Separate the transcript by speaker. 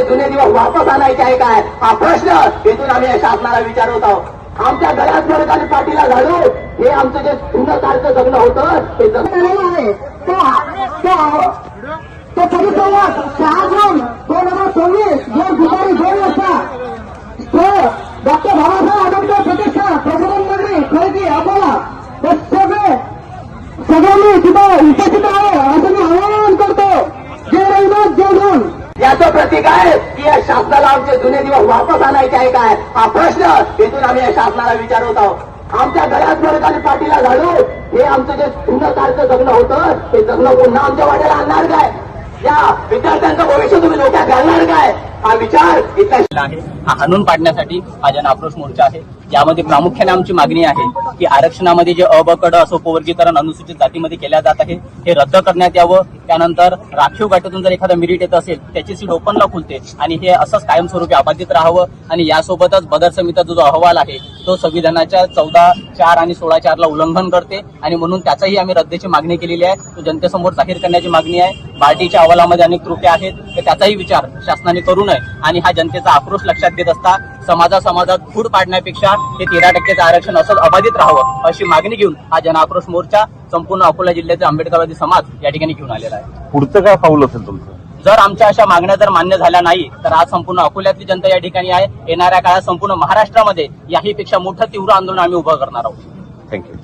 Speaker 1: आमचे जुने दिवस वापस आणायचे आहे काय, हा प्रश्न इथून आम्ही या शासनाला विचारत आहोत. आमच्या गळ्यात आणि पाठीला घालू हे आमचं जे जुनं सारखं जगणं होतं ते जगणं आहे. तो परिसंवाद 6 जून 2024 दुपारी 2 वाजता तो डॉक्टर बाबासाहेब आंबेडकर प्रतिष्ठान प्रबोधन नगरी खरेदी अकोला ते सगळ्यांनी तिथं उपस्थित आहे असं मी आवाहन करतो. जय रविदास जय भीम. याचं प्रतीक आहे की या शासनाला आमचे जुने दिवस वापस आणायचे आहे काय, हा प्रश्न इथून आम्ही या शासनाला विचारत आहोत. आमच्या गळ्यात आणि पाठीला घालू हे आमचं जे जुनं सारखं जगणं होतं ते जगणं पुन्हा आमच्या वाट्याला आणणार काय, या विद्यार्थ्यांचं भविष्य तुम्ही डोक्यात घालणार काय, हा विचार इथला
Speaker 2: आहे. हा हाणून पाडण्यासाठी हा जन आक्रोश मोर्चा आहे. यामध्ये प्रामुख्याने आमची मागणी आहे की आरक्षणामध्ये जे अबकड असो उपवर्गीकरण अनुसूचित जातीमध्ये केल्या जात आहे हे रद्द करण्यात यावं. त्यानंतर राखीव गटातून जर एखादा मेरिट येत असेल त्याची सीट ओपनला खुलते आणि हे असंच कायमस्वरूपी अबाधित राहावं. आणि यासोबतच बदर समितीचा जो अहवाल आहे तो संविधानाच्या 14(4) आणि 16(4) ला उल्लंघन करते आणि म्हणून त्याचाही आम्ही रद्दीची मागणी केलेली आहे. तो जनतेसमोर जाहीर करण्याची मागणी आहे. बार्टीच्या अहवालामध्ये अनेक त्रुटी आहेत तर त्याचाही विचार शासनाने करू नये. आणि हा जनतेचा आक्रोश लक्षात घेत असता समाजात फूट पाडण्यापेक्षा हे 13% आरक्षण असंच अबाधित राहावं अशी मागणी घेऊन हा जन आक्रोश मोर्चा संपूर्ण अकोला जिल्ह्याचे आंबेडकरवादी समाज या ठिकाणी घेऊन आलेला आहे.
Speaker 3: पुढचं काय पाऊल असेल तुमचं?
Speaker 2: जर आमच्या अशा मागण्या जर मान्य झाल्या नाही तर आज संपूर्ण अकोल्यातली जनता या ठिकाणी आहे. येणाऱ्या काळात संपूर्ण महाराष्ट्रामध्ये याही पेक्षा मोठं तीव्र आंदोलन आम्ही उभं करणार आहोत.
Speaker 3: थँक्यू.